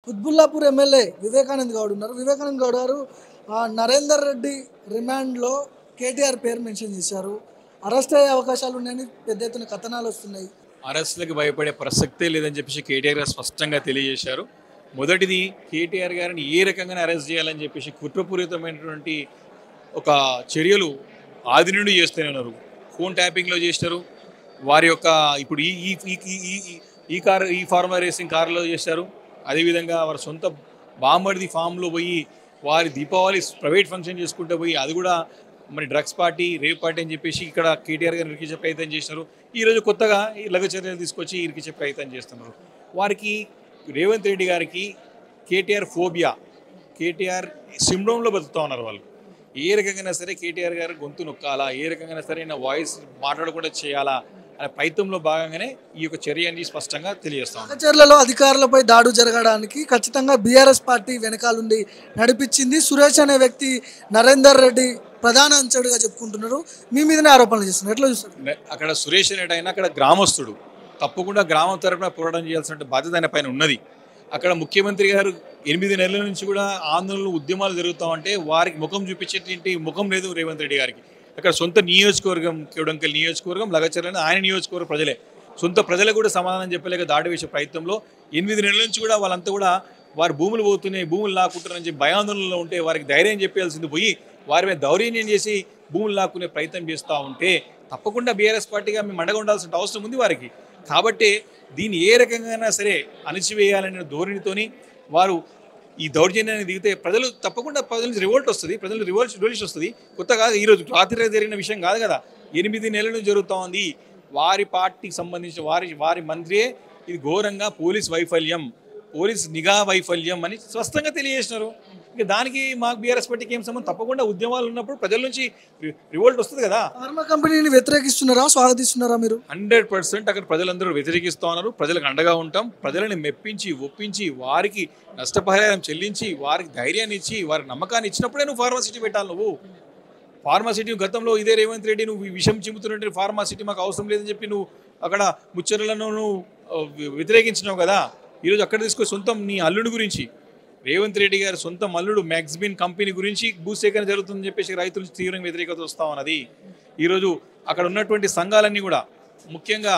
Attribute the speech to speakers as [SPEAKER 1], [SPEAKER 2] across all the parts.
[SPEAKER 1] Quthbullapur MLA Vivekanand Goud ఉన్నారు. వివేకానంద్ గౌడ్ గారు నరేందర్ రెడ్డి రిమాండ్లో కేటీఆర్ పేరు మెన్షన్ చేశారు. అరెస్ట్ అయ్యే అవకాశాలు ఉన్నాయని పెద్ద ఎత్తున కథనాలు వస్తున్నాయి.
[SPEAKER 2] అరెస్టులకు భయపడే ప్రసక్తే లేదని చెప్పేసి కేటీఆర్ గారు స్పష్టంగా తెలియజేశారు. మొదటిది, కేటీఆర్ గారిని ఏ రకంగా అరెస్ట్ చేయాలని చెప్పేసి కుట్రపూరితమైనటువంటి ఒక చర్యలు ఆది నుండి చేస్తూనే ఉన్నారు. ఫోన్ ట్యాపింగ్లో చేశారు. వారి యొక్క ఇప్పుడు ఈ ఈ ఈ ఈ కార్ ఈ ఫార్మర్ రేసింగ్ కారులో చేశారు. అదేవిధంగా వారి సొంత బామ్మడిది ఫామ్లో పోయి వారి దీపావళి ప్రైవేట్ ఫంక్షన్ చేసుకుంటూ పోయి అది కూడా మరి డ్రగ్స్ పార్టీ, రేప్ పార్టీ అని చెప్పేసి ఇక్కడ కేటీఆర్ గారిని ఇరికించే ప్రయత్నం చేసినారు. ఈరోజు కొత్తగా ఈ లఘు చర్యలు తీసుకొచ్చి ఇరికించే ప్రయత్నం చేస్తున్నారు. వారికి రేవంత్ రెడ్డి గారికి కేటీఆర్ ఫోబియా, కేటీఆర్ సిండ్రోమ్లో బతుకుతూ ఉన్నారు వాళ్ళు. ఏ రకంగా సరే కేటీఆర్ గారు గొంతు నొక్కాలా, ఏ రకంగా సరే నా వాయిస్ మాట్లాడకుండా చేయాలా అనే ప్రయత్నంలో భాగంగానే ఈ యొక్క చర్యని స్పష్టంగా తెలియజేస్తాం.
[SPEAKER 1] చర్యలలో అధికారులపై దాడు జరగడానికి ఖచ్చితంగా బీఆర్ఎస్ పార్టీ వెనకాలండి నడిపించింది. సురేష్ అనే వ్యక్తి నరేందర్ రెడ్డి ప్రధాన అంచెడుగా చెప్పుకుంటున్నారు. మీ మీదనే ఆరోపణలు చేస్తున్నారు. ఎట్లా చూస్తారు?
[SPEAKER 2] అక్కడ సురేష్ అనేటైనా అక్కడ గ్రామస్తుడు, తప్పకుండా గ్రామం తరపున పోరాటం చేయాల్సిన బాధ్యత ఆయన పైన ఉన్నది. అక్కడ ముఖ్యమంత్రి గారు 8 నెలల నుంచి కూడా ఆందోళనలు, ఉద్యమాలు జరుగుతామంటే వారికి ముఖం చూపించేటువంటి ముఖం లేదు రేవంత్ రెడ్డి గారికి. అక్కడ సొంత నియోజకవర్గం కొడంగల్ నియోజకవర్గం, లగచర్లని ఆయన నియోజకవర్గ ప్రజలే, సొంత ప్రజలకు కూడా సమాధానం చెప్పలేక దాడి వేసే ప్రయత్నంలో 8 నెలల నుంచి కూడా వాళ్ళంతా కూడా వారి భూములు పోతున్నాయి, భూములు లాక్కుంటారని చెప్పి భయాందోళనలో ఉంటే వారికి ధైర్యం చెప్పాల్సింది పోయి వారి మీద దౌర్జన్యం చేసి భూములు లాక్కునే ప్రయత్నం చేస్తూ ఉంటే తప్పకుండా బీఆర్ఎస్ పార్టీగా మేము అండగా ఉండాల్సిన అవసరం ఉంది వారికి. కాబట్టి దీన్ని ఏ రకంగా సరే అణిచివేయాలనే ధోరణితోని వారు ఈ దౌర్జన్యాన్ని దిగితే ప్రజలు తప్పకుండా ప్రజల రివోల్ట్ వస్తుంది, ప్రజలు రివల్యూషన్ వస్తుంది. కొత్తగా ఈరోజు రాత్రి జరిగిన విషయం కాదు కదా, 8 నెలల నుంచి జరుగుతూ ఉంది. వారి పార్టీకి సంబంధించిన వారి మంత్రియే ఇది ఘోరంగా పోలీస్ వైఫల్యం, పోలీస్ నిఘా వైఫల్యం అని స్పష్టంగా తెలియజేసినారు. ఇంకా దానికి మాకు బీఆర్ఎస్ పార్టీకి ఏం సంబంధం? తప్పకుండా ఉద్యమాలు ఉన్నప్పుడు ప్రజల నుంచి రివోల్ట్ వస్తుంది కదా.
[SPEAKER 1] ఫార్మా కంపెనీని వ్యతిరేకిస్తున్నారా, స్వాగతిస్తున్నారా మీరు?
[SPEAKER 2] 100% అక్కడ ప్రజలందరూ వ్యతిరేకిస్తూ ఉన్నారు. ప్రజలకు అండగా ఉంటాం. ప్రజలని మెప్పించి, ఒప్పించి, వారికి నష్టపరిహారం చెల్లించి, వారికి ధైర్యాన్ని ఇచ్చి, వారికి నమ్మకాన్ని ఇచ్చినప్పుడే నువ్వు ఫార్మాసిటీ పెట్టాలి. నువ్వు ఫార్మాసిటీ గతంలో ఇదే రేవంత్ రెడ్డి నువ్వు విషం చిమ్ముతున్నట్టు ఫార్మాసిటీ మాకు అవసరం లేదని చెప్పి నువ్వు అక్కడ ముచ్చర్లను నువ్వు వ్యతిరేకించినావు కదా. ఈరోజు అక్కడ తీసుకొని సొంతం నీ అల్లుడి గురించి, రేవంత్ రెడ్డి గారి సొంత మల్లుడు మ్యాక్సిమిన్ కంపెనీ గురించి భూసేకరణ జరుగుతుందని చెప్పేసి రైతులు తీవ్రంగా వ్యతిరేకత వస్తూ ఉన్నది. ఈరోజు అక్కడ ఉన్నటువంటి సంఘాలన్నీ కూడా, ముఖ్యంగా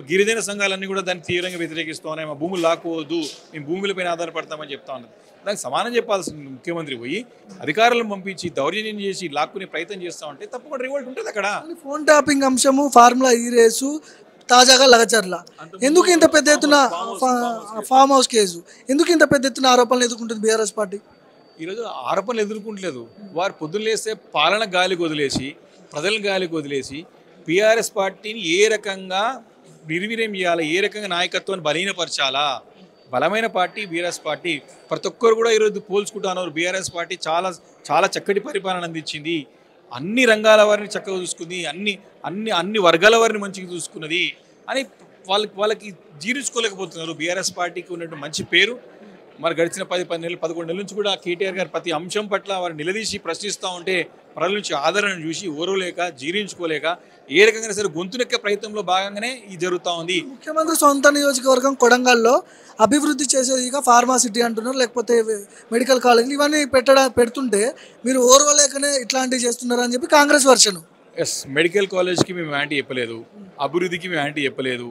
[SPEAKER 2] గిరిజన సంఘాలన్నీ కూడా దాన్ని తీవ్రంగా వ్యతిరేకిస్తూ ఉన్నాయి. మా భూములు లాక్కోవద్దు, మేము భూములపైన ఆధారపడతామని చెప్తా ఉన్నది. దానికి సమానం చెప్పాల్సింది ముఖ్యమంత్రి పోయి అధికారులను పంపించి దౌర్జన్యం చేసి లాక్కునే ప్రయత్నం చేస్తూ ఉంటే తప్పకుండా రివోల్ట్ ఉంటుంది. అక్కడ
[SPEAKER 1] ఫోన్ ట్యాపింగ్ అంశము, ఫార్ములా ఈ రేసు, తాజాగా లగచర్ల, ఎందుకు ఇంత పెద్ద ఎత్తున ఫామ్ హౌస్ కేసు, ఎందుకు ఇంత పెద్ద ఎత్తున ఆరోపణలు ఎదుర్కొంటుంది బీఆర్ఎస్ పార్టీ?
[SPEAKER 2] ఈరోజు ఆరోపణలు ఎదుర్కొంటలేదు. వారు పొద్దున్న లేస్తే పాలన గాలికి వదిలేసి, ప్రజలను గాలికి వదిలేసి బీఆర్ఎస్ పార్టీని ఏ రకంగా నిర్వీర్యం చేయాలా, ఏ రకంగా నాయకత్వాన్ని బలహీనపరచాలా. బలమైన పార్టీ బీఆర్ఎస్ పార్టీ. ప్రతి ఒక్కరు కూడా ఈరోజు పోల్చుకుంటున్నారు. బీఆర్ఎస్ పార్టీ చాలా చాలా చక్కటి పరిపాలన అందించింది, అన్ని రంగాల వారిని చక్కగా చూసుకుంది, అన్ని అన్ని అన్ని వర్గాల వారిని మంచిగా చూసుకున్నది అని వాళ్ళకి జీర్ణించుకోలేకపోతున్నారు. బీఆర్ఎస్ పార్టీకి ఉన్నటువంటి మంచి పేరు మరి గడిచిన 10 నెలలు 11 నెలల నుంచి కూడా కేటీఆర్ గారు ప్రతి అంశం పట్ల వారు నిలదీసి ప్రశ్నిస్తూ ఉంటే ప్రజల నుంచి ఆదరణ చూసి ఓరవలేక, జీర్ణించుకోలేక ఏ రకంగా సరే గొంతునెక్కే ప్రయత్నంలో భాగంగానే ఇది జరుగుతూ ఉంది.
[SPEAKER 1] ముఖ్యమంత్రి సొంత నియోజకవర్గం కొడంగల్లో అభివృద్ధి చేసేది ఇక ఫార్మాసిటీ అంటున్నారు, లేకపోతే మెడికల్ కాలేజీలు ఇవన్నీ పెడుతుంటే మీరు ఓర్వలేకనే ఇట్లాంటివి చేస్తున్నారు అని చెప్పి కాంగ్రెస్ వర్షన్.
[SPEAKER 2] ఎస్, మెడికల్ కాలేజ్కి మేము యాంటీ చెప్పలేదు, అభివృద్ధికి మేము యాంటీ చెప్పలేదు.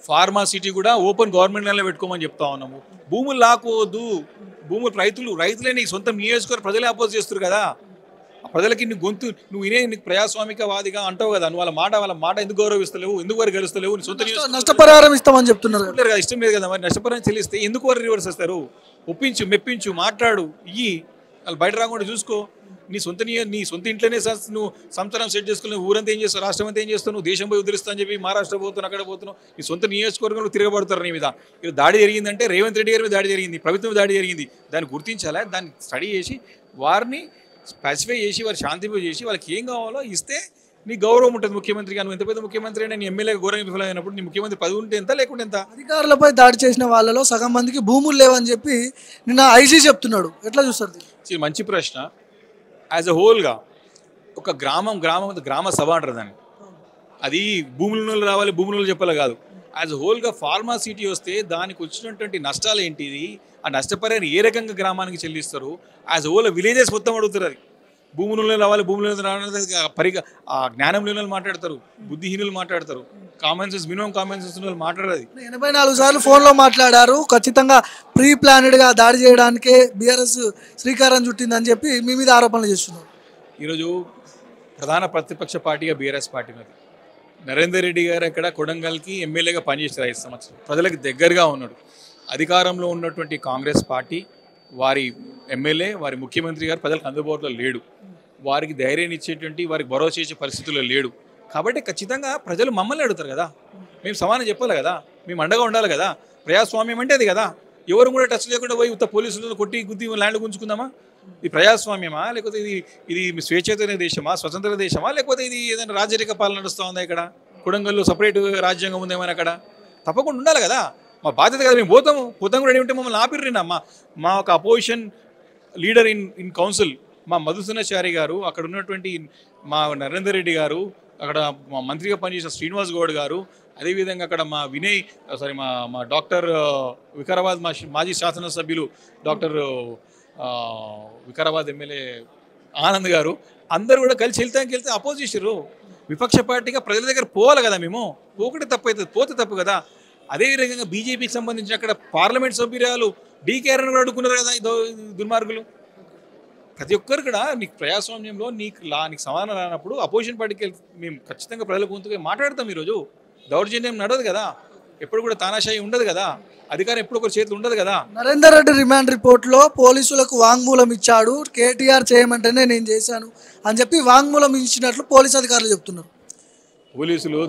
[SPEAKER 2] ఫార్మాసిటీ కూడా ఓపెన్ గవర్నమెంట్ నెలలో పెట్టుకోమని చెప్తా ఉన్నాము. భూములు లాక్కోవద్దు, భూములు రైతులే నీకు సొంత నియోజకవర్గ ప్రజలే అపోజ్ చేస్తారు కదా. ప్రజలకి నీ గొంతు నువ్వు వినే నీకు ప్రజాస్వామికవాదిగా అంటావు కదా, నువ్వు వాళ్ళ మాట ఎందుకు గౌరవిస్తలేవు, ఎందుకు వారు గెలుస్తలేవు? నీ సొంత
[SPEAKER 1] నష్టపరిహారం ఇస్తామని చెప్తున్నారు
[SPEAKER 2] కదా, ఇష్టం లేదు కదా. మరి నష్టపరిహారం చెల్లిస్తే ఎందుకు వారు రివర్స్ వస్తారు? ఒప్పించు, మెప్పించు, మాట్లాడు, ఇయ్యి, వాళ్ళు బయట రాకుండా చూసుకో. నీ సొంత ఇంట్లోనే నువ్వు సంవత్సరం సెట్ చేసుకుని ఊరంతా ఏం చేస్తావు, రాష్ట్రం అంతా ఏం చేస్తావు, నువ్వు దేశం పోయి ఉద్ధరిస్తా అని చెప్పి మహారాష్ట్ర పోతున్నావు, అక్కడ పోతున్నావు. నీ సొంత నియోజకవర్గంలో తిరగబడతారు నీ మీద. ఇది దాడి జరిగిందంటే రేవంత్ రెడ్డి గారి మీద దాడి జరిగింది, ప్రభుత్వం దాడి జరిగింది. దాన్ని గుర్తించాలా, దాన్ని స్టడీ చేసి వారిని స్పెసిఫై చేసి వారు శాంతింప చేసి వాళ్ళకి ఏం కావాలో ఇస్తే నీ గౌరవం ఉంటుంది. ముఖ్యమంత్రిగా నువ్వు ఎంత పెద్ద ముఖ్యమంత్రి అయినా నీ ఎమ్మెల్యేగా గౌరవం విఫలమైనప్పుడు నీ ముఖ్యమంత్రి పదవి ఉంటే ఎంత, లేకుంటే ఎంత?
[SPEAKER 1] అధికారులపై దాడి చేసిన వాళ్ళలో సగం మందికి భూములు లేవని చెప్పి నిన్న ఐజీ చెప్తున్నాడు. ఎట్లా చూస్తారు?
[SPEAKER 2] మంచి ప్రశ్న. యాజ్ అ హోల్గా ఒక గ్రామ సభ అంటారు దాన్ని. అది భూముల రావాలి, భూముల చెప్పాలి కాదు. యాజ్ హోల్గా ఫార్మా సిటీ వస్తే దానికి వచ్చినటువంటి నష్టాలు ఏంటిది, ఆ నష్టపరిహారం ఏ రకంగా గ్రామానికి చెల్లిస్తారు, యాజ్ హోల్ విలేజెస్ మొత్తం అడుగుతారు. అది భూములలో రావాలి, భూములలో రావాలి, ఆ జ్ఞానం లేని వాళ్ళు మాట్లాడతారు, బుద్ధిహీనులు మాట్లాడతారు, మినిమం కామన్ సెన్స్ వాళ్ళు మాట్లాడదు.
[SPEAKER 1] 84 సార్లు ఫోన్లో మాట్లాడారు, ఖచ్చితంగా ప్రీ ప్లానెడ్గా దాడి చేయడానికే బీఆర్ఎస్ శ్రీకారం చుట్టిందని చెప్పి మీ మీద ఆరోపణలు చేస్తున్నారు.
[SPEAKER 2] ఈరోజు ప్రధాన ప్రతిపక్ష పార్టీగా బీఆర్ఎస్ పార్టీ ఉన్నది. నరేందర్ రెడ్డి గారు అక్కడ కొడంగల్కి ఎమ్మెల్యేగా పనిచేస్తారు 5 సంవత్సరాలు, ప్రజలకు దగ్గరగా ఉన్నాడు. అధికారంలో ఉన్నటువంటి కాంగ్రెస్ పార్టీ వారి ఎమ్మెల్యే, వారి ముఖ్యమంత్రి గారు ప్రజలకు అందుబాటులో లేడు, వారికి ధైర్యాన్ని ఇచ్చేటువంటి, వారికి భరోసా ఇచ్చే పరిస్థితుల్లో లేడు. కాబట్టి ఖచ్చితంగా ప్రజలు మమ్మల్ని అడుగుతారు కదా, మేము సమానం చెప్పాలి కదా, మేము అండగా ఉండాలి కదా. ప్రజాస్వామ్యం అంటే అది కదా. ఎవరు కూడా టచ్ లేకుండా పోయి ఉత్త పోలీసులను కొట్టి గుద్ది ల్యాండ్ గుంజుకుందామా? ఇది ప్రజాస్వామ్యమా, లేకపోతే ఇది స్వేచ్ఛాయుత దేశమా, స్వతంత్ర దేశమా, లేకపోతే ఇది ఏదైనా రాజరిక పాలన నడుస్తూ ఉందా? ఇక్కడ కొడంగల్లో సపరేట్ రాజ్యాంగం ఉందేమైనా? అక్కడ తప్పకుండా ఉండాలి కదా, మా బాధ్యత కదా. మేము పోతాం కూడా ఏమిటంటే మమ్మల్ని ఆపిర్రినా మా ఒక అపోజిషన్ లీడర్ ఇన్ కౌన్సిల్ మా మధుసూనాచారి గారు, అక్కడ ఉన్నటువంటి మా నరేందర్ రెడ్డి గారు, అక్కడ మా మంత్రిగా పనిచేసిన శ్రీనివాస్ గౌడ్ గారు, అదేవిధంగా అక్కడ మా మా డాక్టర్ వికారాబాద్ మాజీ శాసనసభ్యులు డాక్టర్ వికారాబాద్ ఎమ్మెల్యే ఆనంద్ గారు, అందరూ కూడా కలిసి వెళ్తే అపోజ్ చేసారు. విపక్ష పార్టీగా ప్రజల దగ్గర పోవాలి కదా, మేము పోకటే తప్పు అవుతుంది, పోతే తప్పు కదా. అదేవిధంగా బీజేపీకి సంబంధించిన అక్కడ పార్లమెంట్ సభ్యురాలు డీకేఆర్ని కూడా అడుగుకున్నారు కదా దుర్మార్గులు. ప్రతి ఒక్కరు కూడా నీకు ప్రజాస్వామ్యంలో నీకు సమాధానం రానప్పుడు అపోజిషన్ పార్టీకి మేము ఖచ్చితంగా ప్రజల గొంతుగా మాట్లాడతాం. ఈరోజు దౌర్జన్యం నడదు కదా, ఎప్పుడు కూడా తానాశాయి ఉండదు కదా, అధికారం ఎప్పుడు ఒకరి చేతులు ఉండదు కదా.
[SPEAKER 1] నరేందర్ రెడ్డి రిమాండ్ రిపోర్ట్లో పోలీసులకు వాంగ్మూలం ఇచ్చాడు, కేటీఆర్ చేయమంటేనే నేను చేశాను అని చెప్పి వాంగ్మూలం ఇచ్చినట్లు పోలీసు అధికారులు చెప్తున్నారు.
[SPEAKER 2] పోలీసులు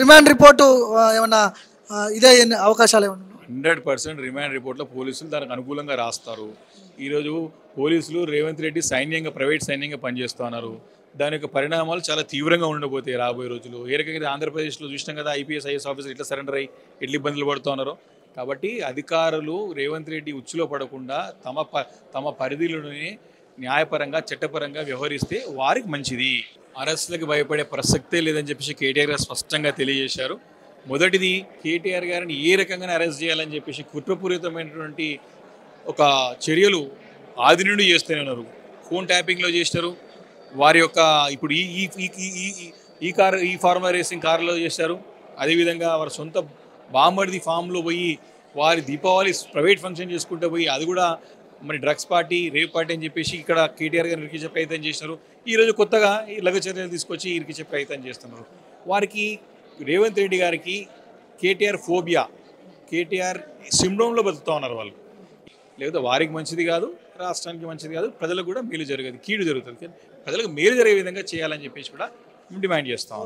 [SPEAKER 1] రిమాండ్ రిపోర్టు ఏమన్నా ఇదే అవకాశాలు ఏమన్నా?
[SPEAKER 2] 100% రిమాండ్ రిపోర్ట్లో పోలీసులు దానికి అనుకూలంగా రాస్తారు. ఈరోజు పోలీసులు రేవంత్ రెడ్డి ప్రైవేట్ సైన్యంగా పనిచేస్తున్నారు. దాని యొక్క పరిణామాలు చాలా తీవ్రంగా ఉండబోతాయి రాబోయే రోజులు. ఏ రకంగా ఆంధ్రప్రదేశ్లో చూసినాం కదా, ఐపీఎస్ ఐఎస్ ఆఫీసర్ ఇట్లా సరెండర్ అయ్యి ఎట్లా ఇబ్బందులు పడుతున్నారో. కాబట్టి అధికారులు రేవంత్ రెడ్డి ఉచ్చులో పడకుండా తమ పరిధిలోనే న్యాయపరంగా చట్టపరంగా వ్యవహరిస్తే వారికి మంచిది. అరెస్టులకు భయపడే ప్రసక్తే లేదని చెప్పేసి కేటీఆర్ గారు స్పష్టంగా తెలియజేశారు. మొదటిది, కేటీఆర్ గారిని ఏ రకంగా అరెస్ట్ చేయాలని చెప్పేసి కుట్రపూరితమైనటువంటి ఒక చర్యలు ఆది నుండి చేస్తూనే ఉన్నారు. ఫోన్ ట్యాపింగ్లో చేస్తారు, వారి యొక్క ఇప్పుడు ఈ ఫార్మా రేసింగ్ కారులో చేశారు. అదేవిధంగా వారి సొంత బాంబర్ది ఫామ్లో పోయి వారి దీపావళి ప్రైవేట్ ఫంక్షన్ చేసుకుంటూ పోయి అది కూడా మరి డ్రగ్స్ పార్టీ, రేప్ పార్టీ అని చెప్పేసి ఇక్కడ కేటీఆర్ గారిని ఇరికించే ప్రయత్నం చేస్తున్నారు. ఈరోజు కొత్తగా ఈ లఘు చర్యలు తీసుకొచ్చి ఇరికించే ప్రయత్నం చేస్తున్నారు. వారికి రేవంత్ రెడ్డి గారికి కేటీఆర్ ఫోబియా, కేటీఆర్ సిండ్రోమ్లో బతుకుతూ ఉన్నారు వాళ్ళు. లేకపోతే వారికి మంచిది కాదు, రాష్ట్రానికి మంచిది కాదు, ప్రజలకు కూడా మేలు జరగదు, కీడు జరుగుతుంది. ప్రజలకు మేలు జరిగే విధంగా చేయాలని చెప్పేసి కూడా డిమాండ్ చేస్తాం.